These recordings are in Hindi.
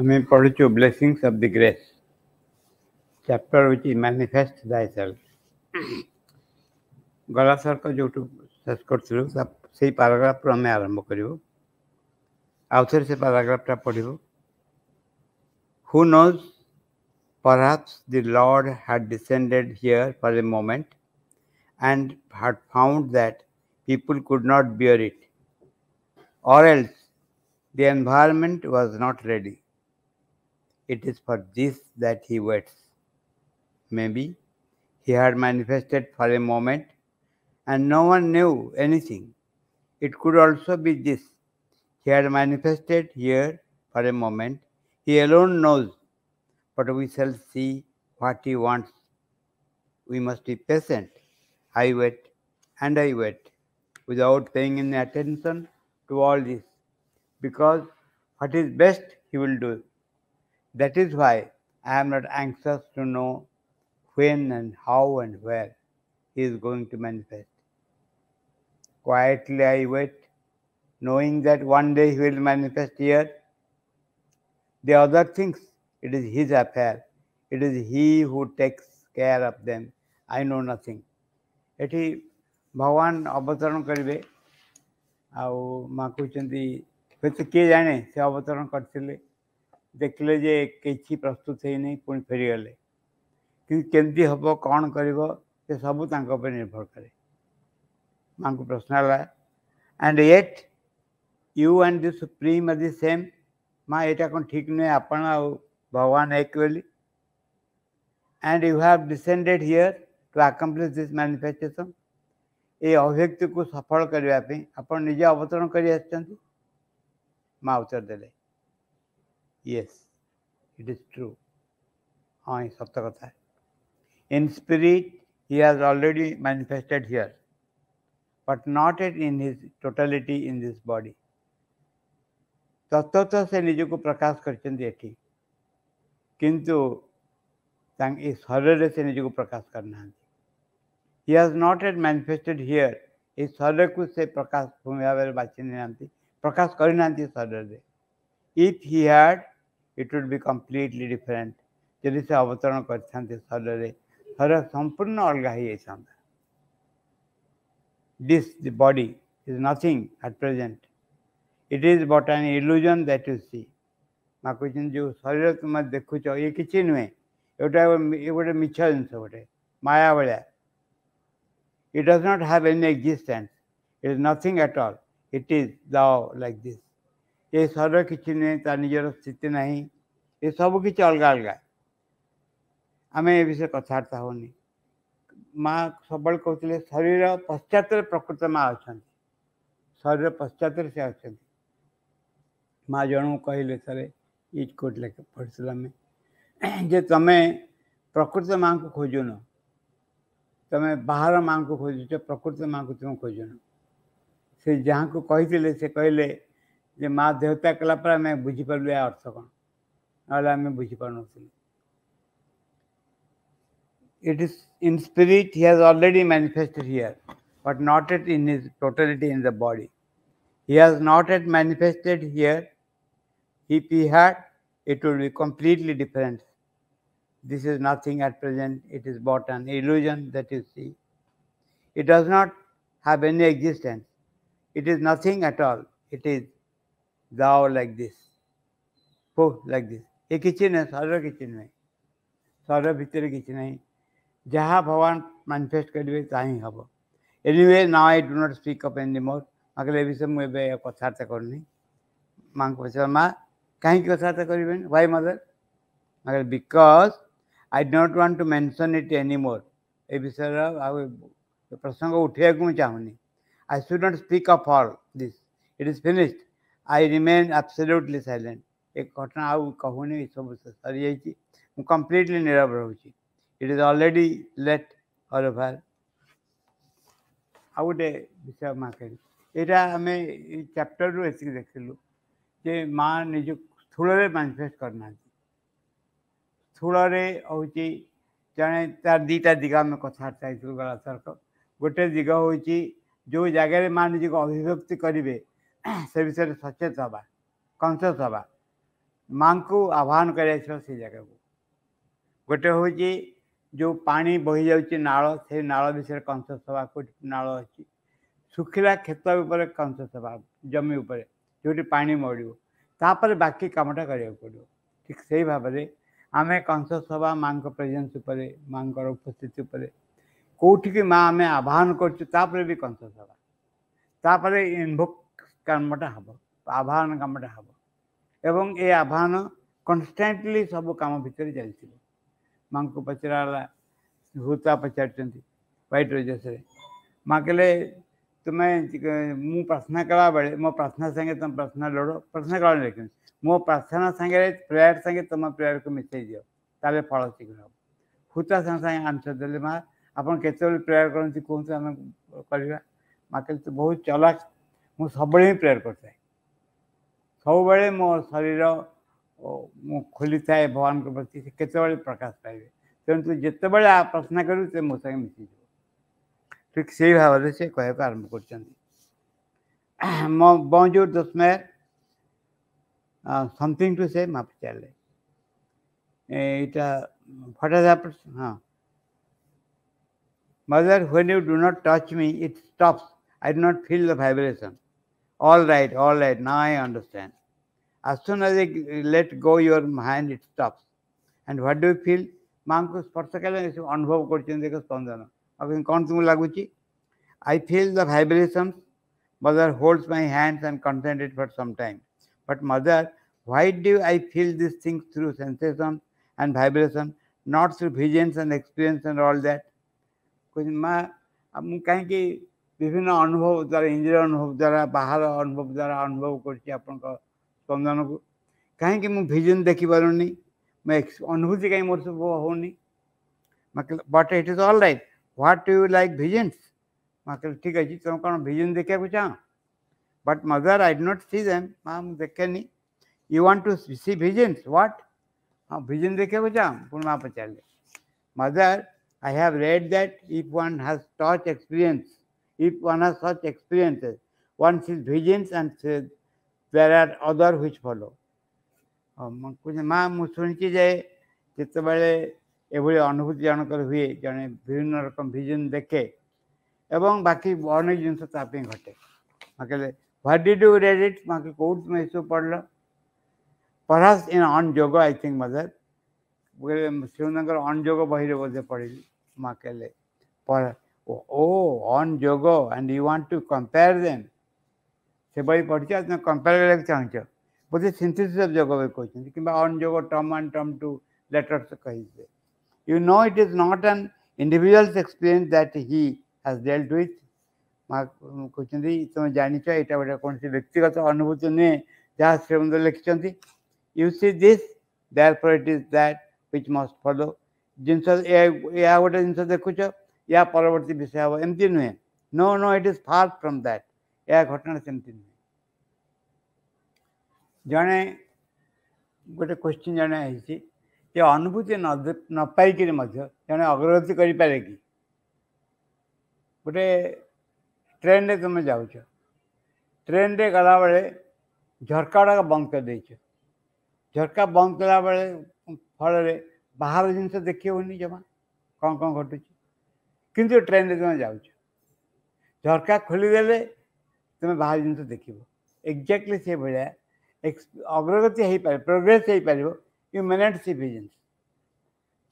ଆମେ ପଢ଼ୁଛୁ ବ୍ଲେସିଂସ୍ ଅଫ୍ ଦି ଗ୍ରେସ୍ ଚାପ୍ଟର ହେଉଛି ମ୍ୟାନିଫେଷ୍ଟ ଦାଇସେଲ୍ଫ। ଗଲା ଥରକ ଯେଉଁଠୁ ଶେଷ କରିଥିଲୁ ସେଇ ପାରାଗ୍ରାଫରୁ ଆମେ ଆରମ୍ଭ କରିବୁ। ଆଉଥରେ ସେ ପାରାଗ୍ରାଫଟା ପଢ଼ିବୁ। Who knows, perhaps the Lord had descended here for a moment and had found that people could not bear it, or else the environment was not ready. It is for this that he waits. Maybe he had manifested for a moment and no one knew anything. It could also be this. He had manifested here for a moment. He alone knows, but we shall see what he wants. We must be patient. I wait and I wait without paying any attention to all this, because what is best he will do. That is why I am not anxious to know when and how and where he is going to manifest. Quietly I wait, knowing that one day he will manifest here. The other things, it is his affair. It is he who takes care of them. I know nothing. ଏଠି ଭଗବାନ ଅବତରଣ କରିବେ। ଆଉ ମା କହୁଛନ୍ତି ହୁଏତ କିଏ ଜାଣେ ସେ ଅବତରଣ କରିଥିଲେ, ଦେଖିଲେ ଯେ କିଛି ପ୍ରସ୍ତୁତ ହେଇନି, ପୁଣି ଫେରିଗଲେ। କିନ୍ତୁ କେମିତି ହେବ, କ'ଣ କରିବ, ସେ ସବୁ ତାଙ୍କ ଉପରେ ନିର୍ଭର କରେ। ମାଙ୍କୁ ପ୍ରଶ୍ନ ହେଲା, and yet you and the supreme are the same. ମା ଏଇଟା କ'ଣ ଠିକ୍ ନୁହେଁ, ଆପଣ ଆଉ ଭଗବାନ ଏକ ବୋଲି? and you have descended here to accomplish this manifestation. ଏ ଅଭିବ୍ୟକ୍ତିକୁ ସଫଳ କରିବା ପାଇଁ ଆପଣ ନିଜେ ଅବତରଣ କରି ଆସିଛନ୍ତି। ମା ଉତ୍ତର ଦେଲେ, yes, it is true. ହଁ, ଏ ସତ କଥା। In spirit he has already manifested here, but not yet in his totality in this body. ତତ୍ତ୍ୱତଃ ସେ ନିଜକୁ ପ୍ରକାଶ କରିଛନ୍ତି ଏଠି, କିନ୍ତୁ ଏ ଶରୀରରେ ସେ ନିଜକୁ ପ୍ରକାଶ କରିନାହାନ୍ତି। He has not yet manifested here. ଏ ଶରୀରକୁ ସେ ପ୍ରକାଶ ଭୂମି ଭାବରେ ବାଛି ନେଇନାହାନ୍ତି, ପ୍ରକାଶ କରିନାହାନ୍ତି ଶରୀରରେ। If he had, it would be completely different. ଯଦି ସେ ଅବତରଣ କରିଥାନ୍ତେ ଶରୀରରେ, ଶରୀର ସମ୍ପୂର୍ଣ୍ଣ ଅଲଗା ହେଇଯାଇଥାନ୍ତା। This, the body, is nothing at present. It is but an illusion that you see. ମା କହିଛନ୍ତି ଯେଉଁ ଶରୀର ତୁମେ ଦେଖୁଛ ଇଏ କିଛି ନୁହେଁ, ଏଇଟା ଗୋଟେ ମିଛ ଜିନିଷ, ଗୋଟେ ମାୟା ଭଳିଆ। It does not have any existence. It is nothing at all. It is thou like this. ଏ ଶରୀର କିଛି ନୁହେଁ, ତା ନିଜର ସ୍ଥିତି ନାହିଁ, ଏ ସବୁ କିଛି ଅଲଗା ଅଲଗା। ଆମେ ଏ ବିଷୟରେ କଥାବାର୍ତ୍ତା ହେଉନି। ମା ସବୁବେଳେ କହୁଥିଲେ ଶରୀର ପଶ୍ଚାତରେ ପ୍ରକୃତ ମା ଅଛନ୍ତି, ଶରୀର ପଶ୍ଚାତରେ ସେ ଅଛନ୍ତି। ମା ଜଣଙ୍କୁ କହିଲେ ଥରେ, ଇଟ୍ କୋଟ୍ ଲେଖା ପଢ଼ିଥିଲୁ ଆମେ, ଯେ ତମେ ପ୍ରକୃତ ମାଙ୍କୁ ଖୋଜୁନ, ତମେ ବାହାର ମାଙ୍କୁ ଖୋଜୁଛ, ପ୍ରକୃତ ମାଙ୍କୁ ତୁମେ ଖୋଜୁନ। ସେ ଯାହାଙ୍କୁ କହିଥିଲେ ସେ କହିଲେ ଯେ ମା ଦେହତ୍ୟାଗ କଲା ପରେ ଆମେ ବୁଝିପାରିଲୁ ଏହା ଅର୍ଥ କ'ଣ, ନହେଲେ ଆମେ ବୁଝିପାରୁନଥିଲୁ। It is in spirit he has already manifested here, but not yet in his totality in the body. He has not yet manifested here. If he had, it would be completely different. This is nothing at present. It is but an illusion that you see. It does not have any existence. It is nothing at all. It is thou like this. Oh, like this. ये किसी नहीं, शरीर किसी नहीं, शरीर भीतर किसी नहीं। जहाँ भगवान मैनिफेस्ट करेंगे ता ही हम। Anyway now I do not speak up any more. अगले विषय में कथबार्ता करनी। माँ को पचार, माँ कहीं कथबार्ता करें? Why mother? मगर because I do not want to mention it any more. ए विषय प्रसंग उठा को चाहूनी। I should not speak of all this. It is finished. I remain absolutely silent. एक घटना आउ कहूनी, सब सरी जाइए, मु कंप्लीटली नीरव रोची। इट इज ऑलरेडी लेट और ओवर। आउ गोटे विषय माँ कह, यहाँ आम चैप्टर रू एति देखिलु जे माँ निज स्थूल मैनिफेस्ट करना। स्थूल हूँ जड़े तार दीटा दिग आम कथबार्ता गला थरक। गोटे दिग हूँ जो जगार माँ निज को अभिव्यक्ति करेंगे से विषय सचेत हवा, कनसीयस हवा। माँ को आह्वान कर जगह को गोटे हूँ जो पानी बही जाऊँगी नाल से नाल विषय कंस सभा को नाल अच्छी सुखिला खेत उपर कंस सभा जमी उपर जो पानी मड़ो तापर बाकी कामटा करा पड़ो ठीक से भाव में आम कंस सभा माँ प्रेजेन्स माँ उपस्थिति कौटिक माँ आम आह्वान कर भी कंस सभा तापर इनभोक कामटा हम आह्वान कामटा हम एवं ये आह्वान कन्स्टांटली सब कम भितर चलती माँ को पचराला भूता पचार व्हाइट रोजेस माँ कहले तुम्हें मु प्रार्थना कला बेले मो प्रार्थना संगे तुम प्रार्थना लड़ प्रार्थना कला लेकिन मो प्रार्थना संगे प्रेयर संगे तुम प्रेयर को मिसई दियो ताले फल शीघ्र हम भूता संगे संगे आंसर देले माँ आपन केते प्रेयर करती कहते आम करवा माँ कहते तो बहुत चलाक मु सब प्रेयर करता है सब बेले मो शरीर मु खोली थाए भगवान के प्रति केते प्रकाश पाइबे तेणु तू जिते बड़े प्रार्थना करू तो मो संगे मिसी ठीक से भाव से कहक आरंभ कर bonjour Dosmer something to say माफ चले इटा फटाफट हाँ mother when you do not touch me it stops I do not feel the vibration all right now I understand as soon as I let go your hand it stops and what do you feel माँ को स्पर्श कले अनुभव कर स्पंदन कौन तुम लगुच I feel the vibrations. Mother holds my hands and concentrates for some time. But mother, why do I feel these things through sensation and vibration, not through visions and experience and all that? माँ कहीं विभिन्न अनुभव द्वारा इंद्रिय अनुभव द्वारा बाहर अनुभव द्वारा अनुभव कर स्पंदन को कहीं मुझे विजन देखी पारूनी मैं अनुभूति कहीं मोर सब होनी but it is all right what do you like visions माँ कह ठीक अच्छे तुम कौन विजन देखा चाह but mother I do not see them माँ देखे नहीं you want to see visions what हाँ विजन देखा चाह पुणे माँ पचारे mother I have read that if one has touch experience if one has such experiences one sees visions and there are other which follow माँ मुझे शुणी जाए जिते बड़े एभली अनुभूति जनकर हुए जड़े विभिन्न रकम विजन देखे एवं बाकी अनेक जिनस घटे माँ कहले what did you read it माँ के कौट तुम सब पढ़ल परहाप्स इन ऑन जोग आई थिंक मदर शिवनगर ऑन जोग बही बोधे पढ़ी माँ कहले ओ ऑन जोग and you want to compare them से बही पढ़ी तुम कंपेयर करने चाहछ बोधे सिंथेसिस ऑफ जोग कहते कि ऑन जोग term and term two letters कही you know it is not an individual's experience that he has dealt with कहते तुम जान यहाँ कौन व्यक्तिगत अनुभूति नुहे जहाँ श्रीमंद लिखिं you see this therefore it is that which must follow जिनस या गोटे जिन देखुच या परवर्ती विषय हम एमती नुहे no it is far from that या घटना सेमती नुहे जड़े गोटे क्वेश्चन जड़े ये अनुभूति न पाइक जड़े अग्रगति करे कि गोटे ट्रेन रे तुम जाऊँ ट्रेन रे गला बेले झरका गुड़ाक बंद कर देच झरका बंद कला बेले फल बाहर जिन देखी होनी जमा कौन कौन घटू किंतु ट्रेन रे तुम जाऊँ झरका खोलीदे तुम बाहर जिन देख एक्जाक्टली से भाया अग्रगति हो पारे प्रोग्रेस हो पार you may not see visions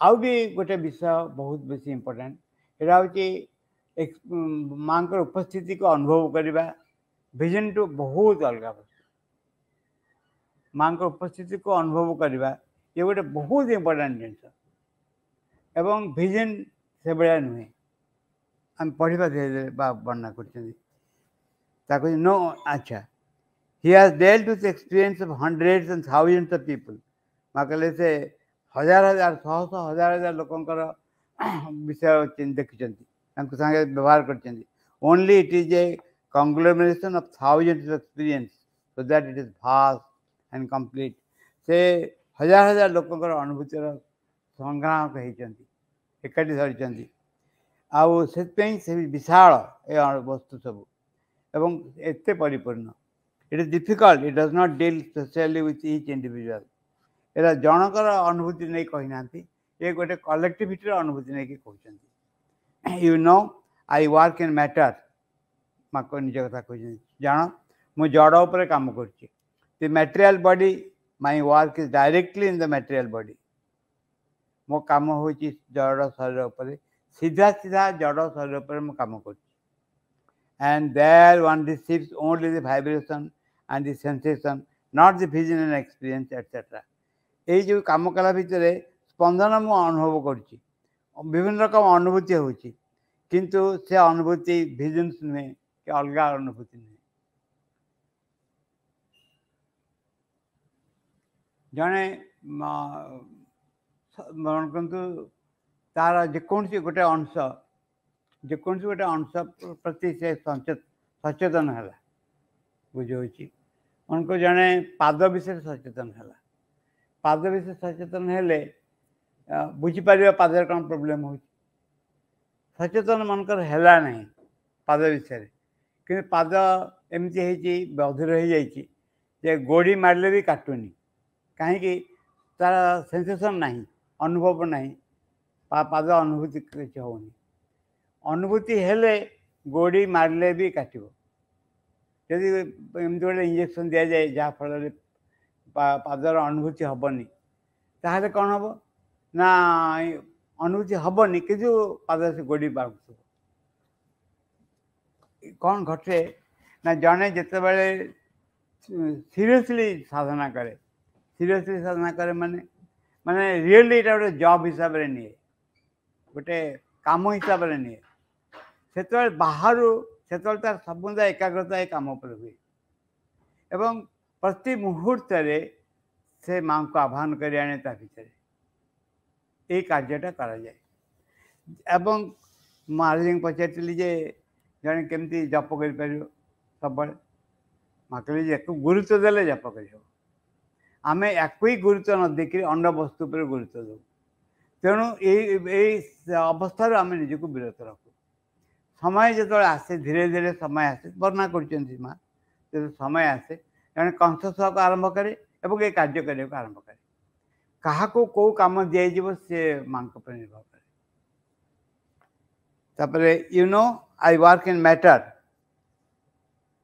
आउ भी गोटे विषय बहुत बेसी इम्पोर्टेंट यहाँ हूँ माँ उपस्थिति को अनुभव करवा विजन टू बहुत अलग वस्तु माँ उपस्थिति को अनुभव करवा ये गोटे बहुत इम्पोर्टेंट जिनस एवं विजन से भाया नुहे आम पढ़ा धीरे धीरे वर्णना कर नो अच्छा he has dealt with the experience of hundreds and thousands of people माँ कहले से हजार हजार शह शह हजार हजार लोकंर विषय देखी संगे व्यवहार कर only it is a conglomeration of thousands of experience so that it is vast and complete से हजार हजार लोकंर अनुभूतिर संग्राहक होती एकाठी धरी आउ से विशाल ए वस्तु सब एवं एते परिपूर्ण it is difficult it does not deal specially with each individual एरा जनकर अनुभूति नहीं कही ना ये गोटे कलेक्टिविटी अनुभूति नहीं कहते you know I work in matter माको निज कथा कहते जान मु जड़ उपर काम कर material body my work is directly in the material body मो काम हो जड़ शरीर उपर सीधा सीधा जड़ शरीर उपर मु काम कर and there one receives only the vibration and the sensation not the vision and experience etc এই যে কাম কলা ভিতরে স্পন্দন মু অনুভব করছি বিভিন্ন রকম অনুভূতি হচ্ছে কিন্তু সে অনুভূতি ভিজনস নুহে কি অলগা অনুভূতি নুহে জনে মনে করন্তু তার যেকୌଣସି ଗୋଟେ ଅଂଶ ଯେକୌଣସି ଗୋଟେ ଅଂଶ ପ୍ରତି ସେ ସଚେତନ ହେଲା ବୁଝାଉଛି ମନକୁ ଜଣେ ପାଦ ବିଷୟରେ ସଚେତନ ହେଲା ପାଦ ବିଷୟରେ ସଚେତନ ହେଲେ ବୁଝିପାରିବ ପାଦରେ କ'ଣ ପ୍ରୋବ୍ଲେମ୍ ହେଉଛି ସଚେତନ ମନଙ୍କର ହେଲା ନାହିଁ ପାଦ ବିଷୟରେ କିନ୍ତୁ ପାଦ ଏମିତି ହେଇଛି ବଧିର ହେଇଯାଇଛି ଯେ ଗୋଡ଼ି ମାରିଲେ ବି କାଟୁନି କାହିଁକି ତାର ସେନ୍ସେସନ୍ ନାହିଁ ଅନୁଭବ ନାହିଁ ପାଦ ଅନୁଭୂତି କିଛି ହେଉନି अनुभूति हेले गोड़ी मारले भी काटो यदि एमती गोटे इंजेक्शन दि जाए जहाँफल पादर अनुभूति हेनी ताहले कौन हम ना अनुभूति हेनी कि पाद से गोड़ी बागुथ कौन घटे ना जड़े जिते बड़े सीरियसली साधना करे माने माने रियली ये गोटे जॉब हिसाब से निए गोटे काम हिसाब से निए से बाहर से तार सबुदा एकाग्रता ये कम पर हुए एवं प्रति मुहूर्त से माँ को आह्वान कर आने भीतर ये कार्यटा करा जाए एवं महाराज पचारि जे जड़े केमती जप कर सब माँ कहली गुरुत्व देले जप कर आम या गुरुत्व न देख अंड वस्तु पर गुरुत्व दो तेणु ये अवस्था आम निजक विरत रखू समय जो आसे धीरे धीरे समय आसे वर्णना कर माँ जो समय आसे जड़े कन्सस को आरंभ करे और ये कार्य करने को आरंभ करे क्या कौ कम दिज्व सी माँ पर निर्भर करे तापरे you know I work in matter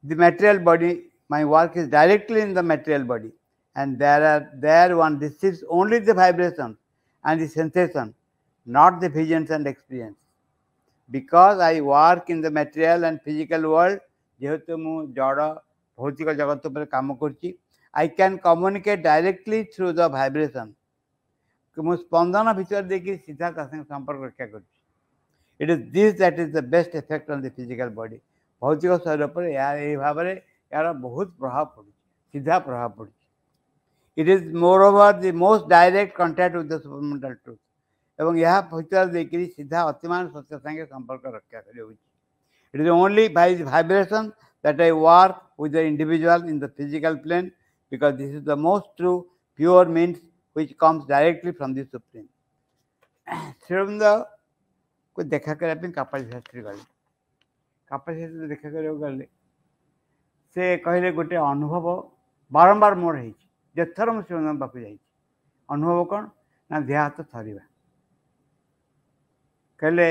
the material body my work is directly in the material body and there one receives only the vibration and the sensation, not the visions and experience. Because I work in the material and physical world, जेहेतु मु जड़ भौतिक जगत पर काम करछि, I can communicate directly through the vibration. मु स्पंदन भीतर देखि सीधा तासंग संपर्क रक्षा करछि. It is this that is the best effect on the physical body. भौतिक शरीर पर यह भाव में यार बहुत प्रभाव पड़े, सीधा प्रभाव पड़े. It is moreover the most direct contact with the supramental truth. एवं यह भीतर देखिए सीधा अतिमान सत्य संगे संपर्क रक्षा करें. It is only by vibration that I work with the individual in the physical plane, because this is the most true, pure means which comes directly from the Supreme. श्रीरंद को देखा करने कपाल शास्त्री गले, कपाल शास्त्री देखा करने से कहले गोटे अनुभव बारंबार मोर है जेथर मुझे श्रीरंग पाक जा अनुभव कौन ना देह हाथ थरवा कहले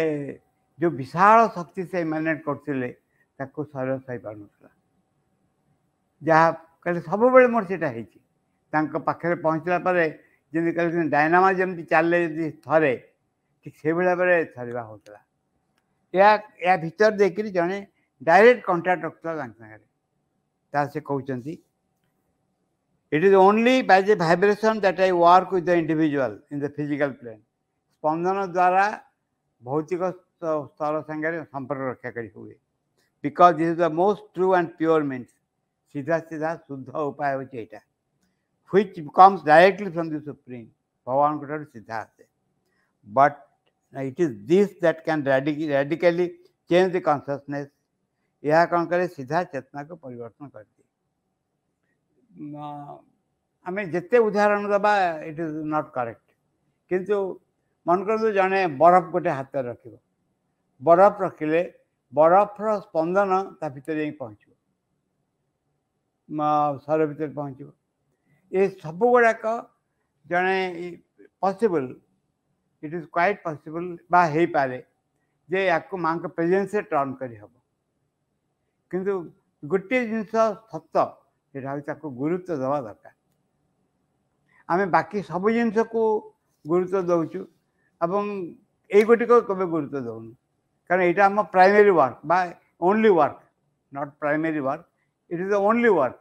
जो विशाल शक्ति से इमानेट करते शरीर सही पार ना जहाँ कहले सब बेले मोर से पाखे पहुँचला जमी कहते डायनामा जमी चले थरे ठीक से भाई थरवा होता या भीतर देख जड़े डायरेक्ट कंटाक्ट रखता सागर से कहते it is only by the vibration that I work with the individual in the physical plane. स्पंदन द्वारा भौतिक स्तर संगे संपर्क रक्षा करी हुए. Because this is the most true and pure means. सीधा सीधा शुद्ध उपाय होचे एटा, which comes directly from the Supreme. भगवान को सीधा आते. But it is this that can radically change the consciousness. यह कौन करे सीधा चेतना को परिवर्तन कर दे. आम जिते उदाहरण दबा इट इज नॉट करेक्ट किंतु मन कर जड़े बरफ गोटे हाथ रख बरफ रखिले बरफर स्पंदन ता भीतर पहुँच शरीर भीतर पहुँच ये सब गुड़ाक जड़े possible it is quite possible बा हे पारे जे याको मां को प्रेजेंस से टर्न करी हबो किंतु गोटे जिनस सत ये गुरुत्व दवा दरकार आम बाकी सब जिनस को गुरुत्व दौचु एवं ये गोटिक कभी गुरुत्व दौनु कारण यहाँ आम प्राइमरी वर्क बा only work not primary work it is the only work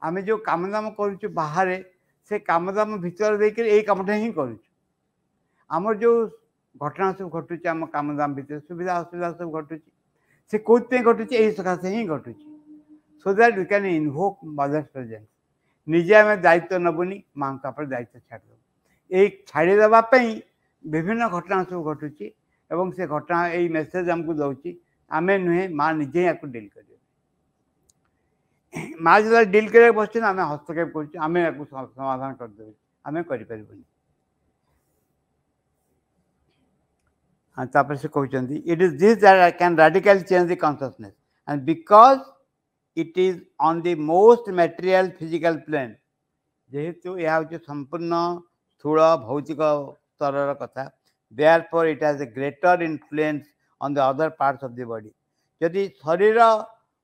आम जो काम दाम करुचु बाहर से काम दाम भितर देकर यही कमटा ही करुचु आमर जो घटना सब घटुचे आम काम दाम भितर सुविधा असुविधा सब घटुचे से कौन घटुचे यही सकाशे ही घटुचे so that we can invoke mother's presence निजे आम दायित्व नबुनी माँ का दायित्व छाड़देव ये छाड़देवाई विभिन्न घटना सब घटुची एवं से घटना यही मेसेज आमको दौर आम नुहे माँ निजे या डिल कर माँ जो डिल कर बस आम हस्तक्षेप कर समाधान करदे आम कर से कहते it is this that can radically change the consciousness and because it is on the most material physical plane जेहेतु यह हूँ संपूर्ण स्थूल भौतिक स्तर कथा therefore it has a greater influence on the other parts of the body यदि शरीर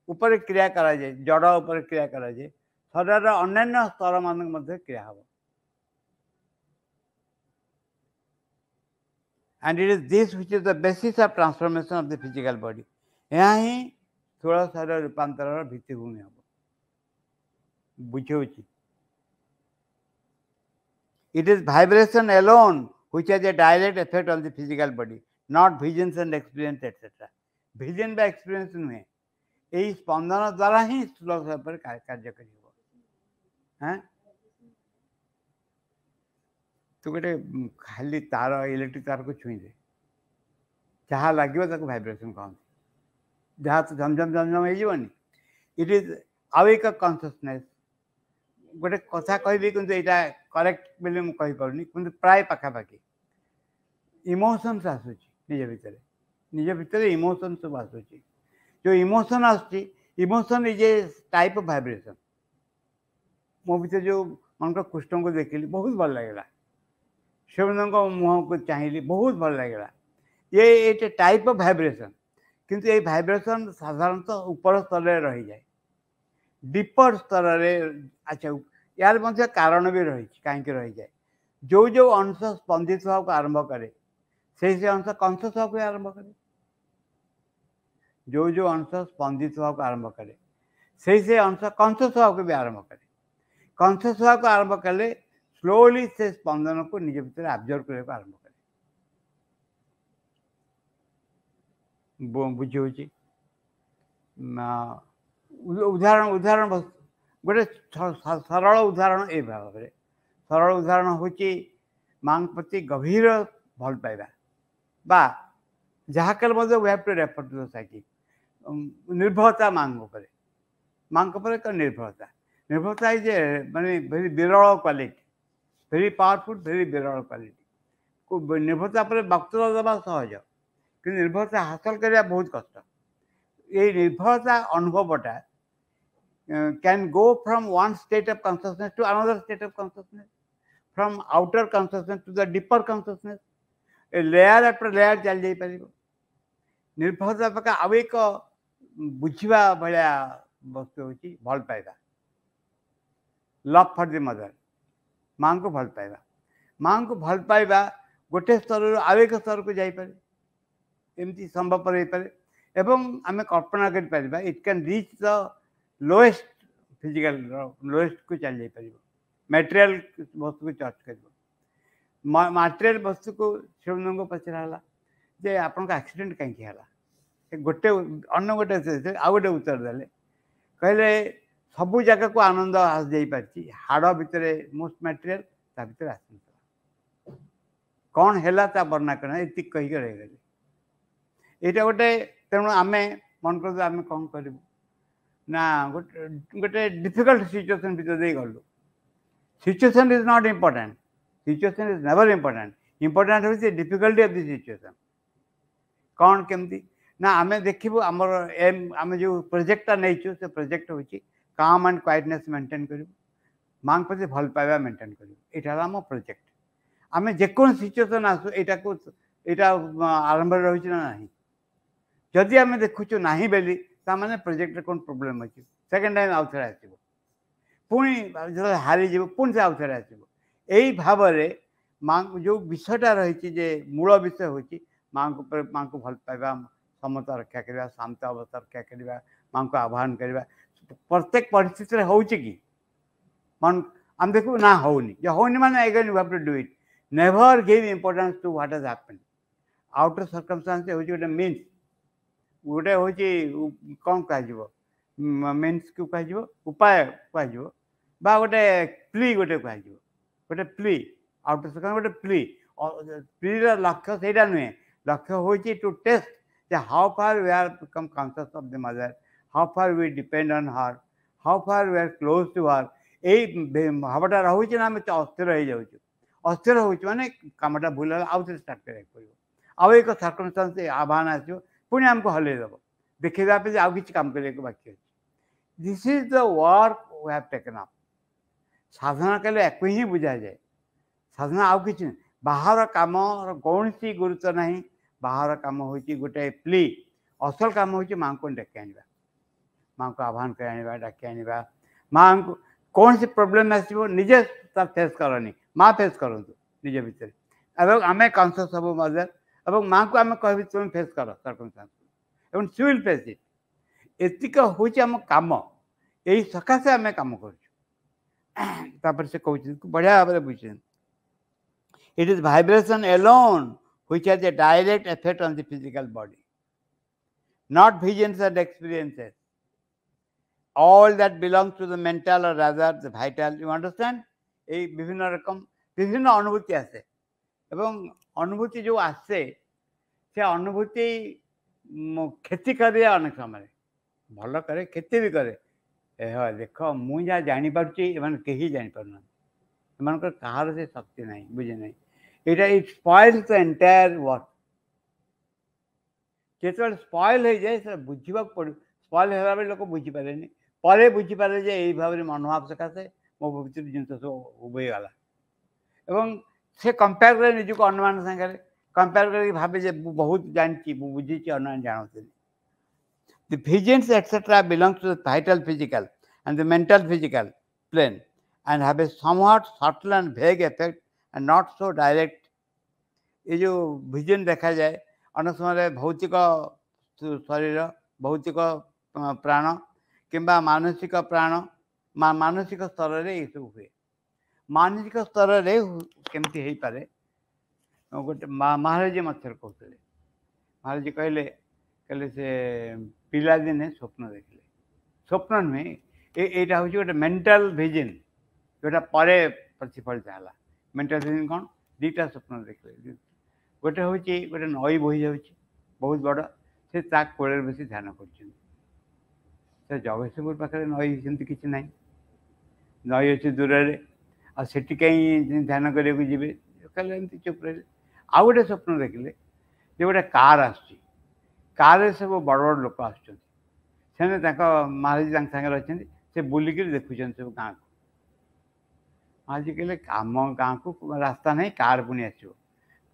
ऊपर क्रिया करा जाए जड़ ऊपर क्रिया करा जाए शरीर अन्य स्तर मान क्रिया हम and it is this which is the basis of transformation of the physical body यहाँ ही स्थूल शरीर रूपांतर भित्तिभूमि हम बुझे it is vibration alone which has a direct effect on the physical body, not visions and experience, etc. Vision by experience नुहे यही स्पंदन द्वारा ही स्थूल शरीर पर कार्य कर तो गोटे खाली तार इलेक्ट्रिक तार को छुई दे जहाँ लगे भाइब्रेशन कहते जहाँ तो झमझम झमझम होनी इट इज आउ एक कॉन्शियसनेस गोटे कथा कहबी कि यहाँ करेक्ट बोली मुझे कहीपरि कि प्राय पखापाखि इमोशन्स आसूँ निज भितर इमोशन सब आसूँ जो इमोशन आमोशन is a type of vibration मो भर जो मन कृष्ण को देखिली बहुत भल लगे शिवनंद मुह को चाहिए बहुत भल लगे ये एक टाइप ऑफ वाइब्रेशन किंतु ये वाइब्रेशन साधारणतः ऊपर स्तर में रही जाए डीपर स्तर में अच्छा यार मध्य कारण भी रही कहीं रही जाए जो जो अंश स्पंदित होगा आरंभ करे से अंश कॉन्शियस होगा आरंभ करे जो जो अंश स्पंदित होगा आरंभ करे से अंश कॉन्शियस होगा भी आरंभ करे कॉन्शियस होगा आरंभ कले स्लोली से स्पंदन को निज भीतर एब्जॉर्ब करने को आरंभ करे बुझे उदाहरण उदाहरण गोटे सरल उदाहरण ये भाव में सरल उदाहरण हूँ माँ प्रति गभीर भल पाइबा बा जहाँ कल we have to refer to society निर्भरता माँ एक निर्भरता निर्भरता इज माने वेरी विरल क्वालिटी वेरी पावरफुल वेरी विरल क्वालिटी को निर्भरता पर वक्तव्य देवा सहज कि निर्भरता हासिल करने बहुत कष्ट ये निर्भरता अनुभवटा can go from one state of consciousness to another state of consciousness, from outer consciousness to the deeper consciousness, a layer after layer चल जाई परिबो निर्भरता पका आउ एक बुझिबा भलिया वस्तु होची भल पाइबा लव फॉर द मदर मां को भल पाइबा गोटे स्तर आउ एक स्तर को जाई पारे एमती संभव हो पारे एवं आम कल्पना कर Paribas it can reach the lowest physical lowest को चल जाई परिबो मटेरियल वस्तु को टच कर मटेरियल वस्तु को शिवनंद को पचराला जे आपन का एक्सीडेंट कहीं है गोटे अन्न गोटे आ गोटे उत्तर देले कहले सबू जगह को आनंद आस जाई पारची हाड़ भितर मोस्ट मटेरियल ता भितर आस कौन हैला ता वर्णना करना इति कही के रह गले एटा गोटे तेणु आमे मन कर आमे कौन करू ना गोटे डिफिकल्ट सिचुएशन भीतर दे गलु situation is not important situation is never important important होची डिफिकल्टी ऑफ द सिचुएशन कौन केमती ना आमे देखिबो हमर एम आमे जो प्रोजेक्टटा नैछु से प्रोजेक्ट होची काम एंड क्वाइटनेस मेंटेन करू माँ प्रति भल पाइबा मेंटेन कर यहाँ आम प्रोजेक्ट आम जेको सिचुएसन आसू यहाँ आरंभ रही ना ना जदि आम देखुचु ना बेली ताने प्रोजेक्ट कौन प्रोब्लेम अच्छी सेकेंड टाइम आउ थे आसो पुणी जो हारीज पुणी से आउ थे आसो यही भाव में माँ जो विषयटा रही जे मूल विषय हूँ माँ को भल पाइबा समता रक्षा करवा शांत अवस्था रक्षा करवा माँ को आह्वान करवा प्रत्येक परिस्थिति हो मन आम देखो ना होनी जो होनी माने again you have to do it never give importance to what has happened outer circumstance होची गोटे मीन्स गोटे हूँ कौन कह मीन्स को कह उपाय कह बा गोटे प्ली गोटे कह गोटे प्ली आउटर सर्कम गोटे प्ली प्लीर लक्ष्य से नुहे लक्ष्य हूँ to test how far we are become conscious of the mother how far we depend on her how far we are close to her यही भावटा रोचे ना आम अस्थिर हो जाऊँ अस्थिर हो माने कमटा भूल आउ थे स्टार्ट कर आउ एक सर्कमस्टांस आह्वान आसो पुणी आमको हल्द देखा पे आउ कि कम करने बाकी अच्छे this is the work we have taken up साधना कले एक ही बुझा जाए साधना आउ कि बाहर कम कौन सी गुरुत्व ना बाहर कम हूँ गोटे प्ली असल कम हूँ माँ को डाक आने माँ को आह्वान कर आने डाक आने माँ को कौन सी प्रोब्लेम आसो निजे फेस करनी माँ फेस करूँ निज भितर एवं आम कॉन्शियस हबू मदर एवं माँ को आम कह तुम फेस कर सर्कमस्टांस एवं सी विल फेस इट एतिक हूँ आम कम यही सकाशे आम कम कर से कहते बढ़िया भाव में बुझे it is vibration alone which has a direct effect on the physical body, not visions and experiences. All that belongs to the mental or rather the vital. You understand? ये विभिन्न रकम विभिन्न अनुभूति आसे एवं अनुभूति जो आसे से अनुभूति क्षति करे अनेक समय भल करे क्षति भी करे देख मुझे जहाँ जापारे कहीं जापार एम कहार से शक्ति ना बुझे ना it spoils the entire work जो स्पॉइल हो जाए बुझा पड़ स्पॉइल होगा लोक बुझीपारे पर बुझीपारे यही भाव में मनोभाव सकाशे मो भर जिन सब उभेगला एवं से कंपेयर करे निजी को अनुमान सागर कंपेयर कर भावे बहुत जानी बुझी अनुमान जानते the visions etc belongs to the vital physical and the mental physical plane and have a somewhat subtle and vague effect and not so direct ये जो विजन देखा जाए अनेक समय भौतिक शरीर भौतिक प्राण किंबा मानसिक प्राण मानसिक स्तर में ये सब हुए मानसिक स्तर में केमती हो पारे गोटे महाराज मत कहते महाराज कहले कहले से पिला दिने स्वप्न देखले स्वप्न नुहे यहाँ हूँ गोटे मेंटल विजन जोटा पर प्रतिफलित है मेंटल विजन कौन दीटा स्वप्न देखले गोटे हूँ गोटे नई बही जा बहुत बड़ से कोल बस ध्यान कर जगतसिंहपुर पाखे नई सेमती किसी ना नई अच्छी दूर से कहीं ध्यान करने जी कहते चुप रहे आउ गोटे स्वप्न देखले जो गोटे कार आर सब बड़ बड़ लोक आसने महाराज सागर अच्छा से बुलिक देखुं सब गाँव को महाराज कहले आम गाँव को रास्ता नहीं कार पुणी आसो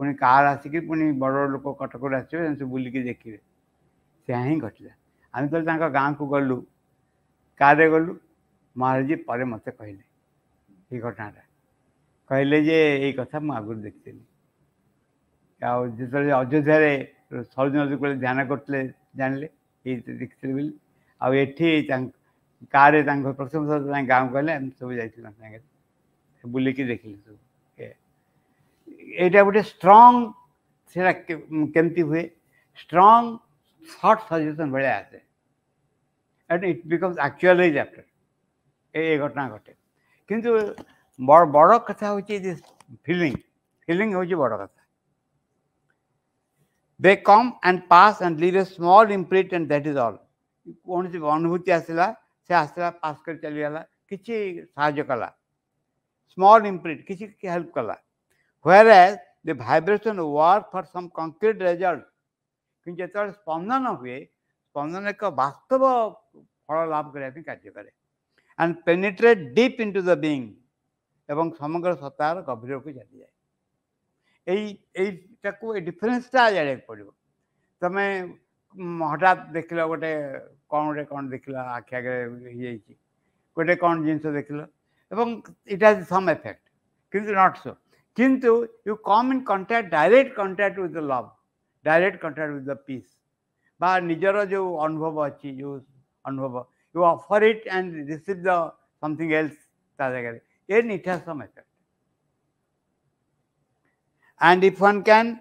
पुणी कार आसिक पुणी बड़ बड़ लोक कटक आसवे सब बुलिक देखिए से ही घटला आम तो गाँव को गलु कार गलु महाराज पर मत कहले ये घटनाटा कहले जे ये कथा मुझे आगुरी देखी जो अयोध्या सरजू को ध्यान करते जानले ये देखते बोली आठी कार प्रथम थर गाँव गले सब जा बुलिकी देखिले सब यहाँ गोटे स्ट्रंग से केमती हुए स्ट्रंग थॉट सजेशन भाया आसे and it becomes actualise after ये घटना घटे किंतु बड़ कथा हूँ फिलिंग फिलिंग हूँ बड़ कथा they come and pass and leave a small imprint and that is all कौन सी अनुभूति आसला से आसला पास कर चली गला किसी साहाय्य कला स्मॉल इम्प्रिंट किसी की हेल्प कला whereas the vibration work for some concrete result कि जो स्पंदन हुए स्पंदन एक वास्तव फल लाभ करने कार्य करे and penetrate deep into the being एवं समग्र सत्तार गभीर को चली जाए यहीटा डिफरेन्सटा जाना पड़ो तमें हठात देख गोटे कौन देख आखि आगे ये गोटे कौन जिनस देख इट हाज सम इफेक्ट किंतु नॉट सो किंतु you come in contact direct contact with the love direct contact with the peace बा निजर जो अनुभव अच्छी जो अनुभव you offer it and receive the something else ता जगह it has some effect and if one can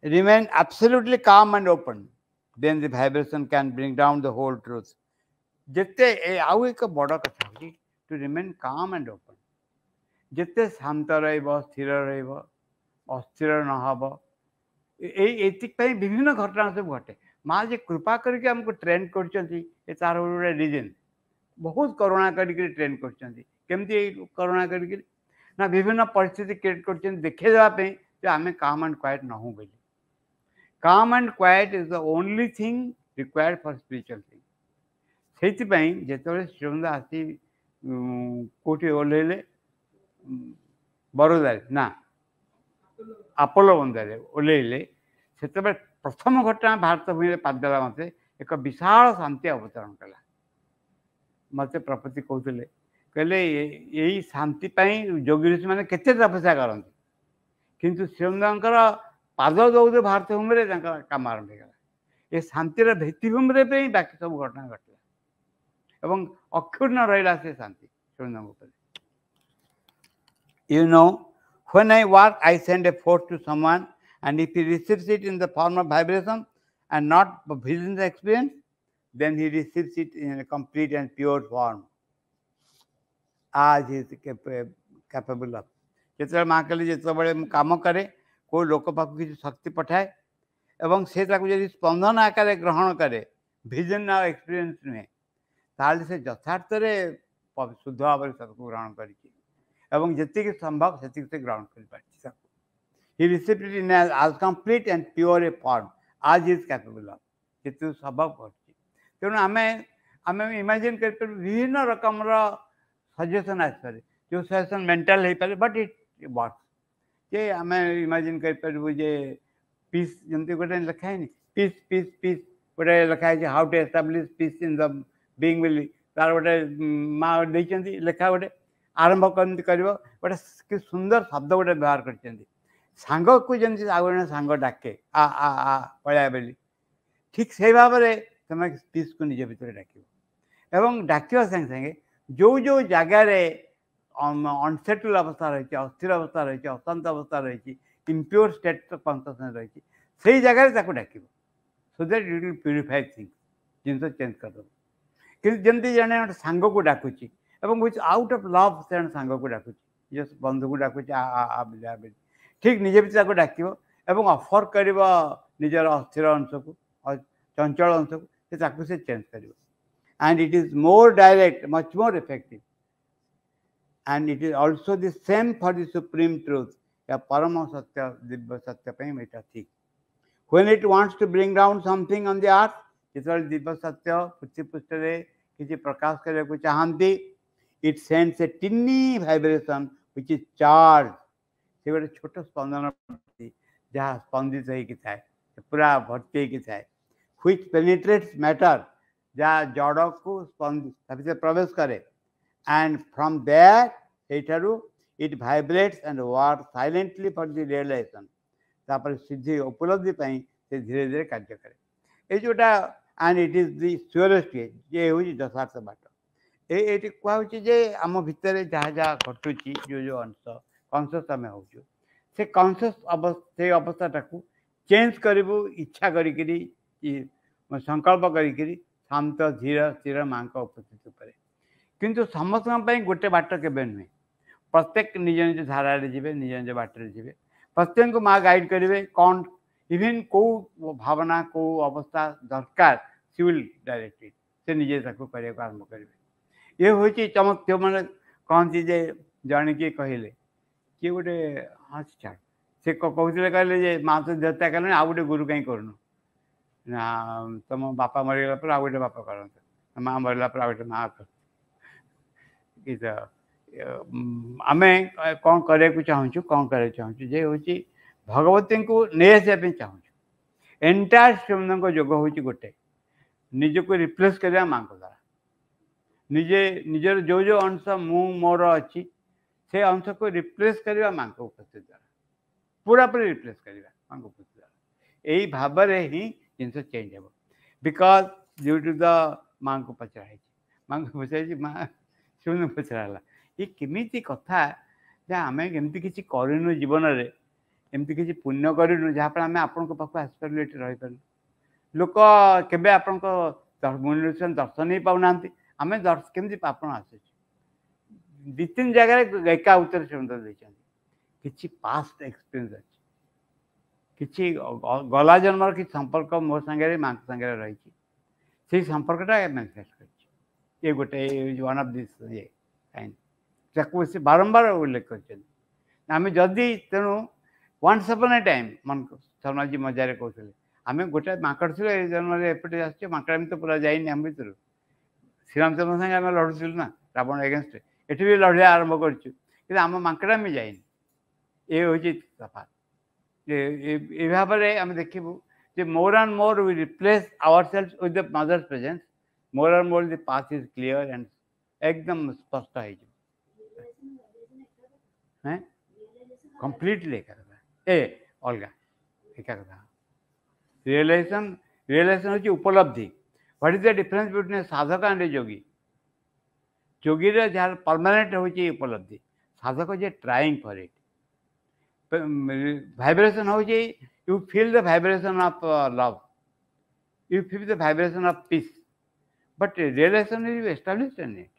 remain absolutely calm and open then the vibration can bring down the whole truth जिते आउ एक बड़ कथा to remain calm and open जिते शांत स्थिर अस्थिर नहब ये विभिन्न घटना सब घटे माँ जे कृपा करके हमको ट्रेन कर तार गोटे रिजन बहुत करुणा करके ट्रेन करमती करुणा करके ना विभिन्न परिस्थिति क्रिएट कर देखे देवाई जो आम काम एंड क्वाइट नहूँ बोली काम and quite is the only thing required for spiritual thing से जो श्रीमंद आसी कौटी ओल्ले बरोदा ना आपोलो बंदारे ओल्ले से प्रथम घटना भारत भूमि पादला मत एक विशाल शांति अवतरण कला मत प्रपति कहते कहले यही शांति योगी ऋषि मैंने केते तपस्या करते किंतु श्रीमंदर पाद दौद भारत भूमि काम आरंभ होगा ये शांतिर भित्तिभूमि बाकी सब घटना घटला एवं अक्षुण्ण रहा से शांति श्रीमंद you know when I work I send a force to someone and if he receives it in the form of vibration and not vision experience then he receives it in a complete and pure form आज इज कैपेबल ऑफ जो माँ कहली जो कम करे को लोक पाक किसी शक्ति पठाए एवं से जब स्पंदन आकार ग्रहण करे विजन आ एक्सपीरियंस नुहे ताल से यथार्थ शुद्ध भाव सबको ग्रहण कर संभव से ग्रहण कर रिसीव्ड इट इन आज complete and pure A form आज इज कैपेबल ऑफ जितु संभव कर तेणु आम आम इमेजिन कर विभिन्न रकम सजेसन आसपे जो सजेसन मेंटल हो पारे बट इट वर्क्स जे आम इमेजिन करूँ जे पीस जमी गोटे लिखाए पीस पीस पीस गोटे लिखाई how to establish peace in the being बोली तार गोटे माँ देती लेखा गोटे आरंभ कमी कर गोटे सुंदर शब्द गोटे व्यवहार कर सांग को जमी आगे सांग डाके आ पड़ा बोली ठीक से भाव में तुम पीस को निज भर डाक एवं डाक संगे संगे जो जो जगार अनसेटल अवस्था रही अस्थिर अवस्था रही अशांत अवस्था रही इम्प्योर स्टेट ऑफ कॉन्शियसनेस रही से जगह डाक so that it will purify things जिन चेंज करदे कि जमी जड़े गोटे सांग को डाकुची विथ आउट ऑफ लव से सांग को डाकुची जो बंधु को डाकुची आ ठीक निजे भर डाक ऑफर कर निजर अस्थिर अंश को चंचल अंश को से चेंज कर and it is more direct, much more effective. And it is also the same for the supreme truth. या परम सत्य दिव्य सत्य पे मेटा ठीक when it wants to bring down something on the earth जितने दिव्य सत्य पृथ्वी पृष्ठ रे किसी प्रकाश करने को चाहती it sends a tiny vibration which is charged से गोटे छोट स्पंदन जहाँ स्पंदित होगी थाए पूरा भर्ती होगी थाए which penetrates matter जहाँ जड़ को प्रवेश करे and from that it vibrates and work silently for the realization तापर सिद्धि उपलब्धि से धीरे धीरे कार्य करे ये जोटा and it is the surest ये हूँ यथार्थ बाट ये कहूँ जे आम भितर जहाँ जहाँ घटुची जो जो अंश कनसीयस आम हो कनसीयस से अवस्था को चेंज करूँ इच्छा करी संकल्प करी शांत धीर स्थिर माँ उपस्थिति पर किंतु समस्त गोटे बाट के नुहे प्रत्येक निज निज धारा जी निज निज बाटर जी प्रत्येक को माँ गाइड करेंगे कौन इवेन कौ भावना कौ अवस्था दरकार सी विल डायरेक्ट इट से निजे करने को आरंभ करेंगे ये हूँ चमक जो मैंने कहती जे जन किए कहले किए गोटे हाँ छाड़ से कहते कहले माँ तो देवता कले आ गए गुरु कहीं करूँ ना तुम बापा मरीगला पर आ गए बापा करते माँ मरला पर आ गए माँ कर आमे कौन करने चाहूँ कौन कर चाहूँ जे हूँ भगवती को नहीं आसा चाहूँ एंटायर श्रीमंद जोग हूँ गोटे निजक रिप्लेस करवा माँ द्वारा निजे निजर जो जो अंश मु मोर अच्छी से अंश को रिप्लेस करवा माँ उपस्थित द्वारा पूरा पूरी रिप्लेस करवा माँ उपस्थित द्वारा यही भाव में ही जिनस चेंज हे बिकज ड्यू टू द माँ को पचराई माँ को पचार माँ शुण पचराला ये केमी कथा आम एमती किसी करनु जीवन में एमती किसी पुण्य करनु जहाँफल आम आपण पाक आसपार ये रहीपर लोक केवे आपण मुनि दर्शन ही पाऊना आम केमी आपण आस दी तीन जगह एका उत्तर सुंदर देखते कि पास्ट एक्सपीरियंस अच्छी कि गला जन्म कि संपर्क मो सांगे माँ सांगे रही से संपर्कटा मैनिफेस्ट कर गोटे वन ऑफ दिस ये से बारंबार उल्लेख कर जदि तेणु वन्स अपन ए टाइम मन शर्मा जी मजार कहते आम गोटे माकड़ थी जन्म एपटे आसचे माकड़ तो पूरा जाइनी आम भर श्रीरामचंद्र संगे आम लड़ुलु ना रावण एगेन्स्ट एटी भी लड़िया आरंभ कर आम माकड़ आम जाइनी ये हूँ तफात ये भाव में आम देखू जे more and more we replace our self with the mother's presence more and more the path is clear and एकदम स्पष्ट है कंप्लीटली एक ए अलग एक रियलाइजेशन रियलाइजेशन हूँ उपलब्धि what is the difference between साधक एंड योगी योगी जहाँ परमानेंट हूँ उपलब्धि साधक जे ट्राइंग फॉर इट वाइब्रेशन हूँ you feel the vibration of love you feel the vibration of peace but realization is established in it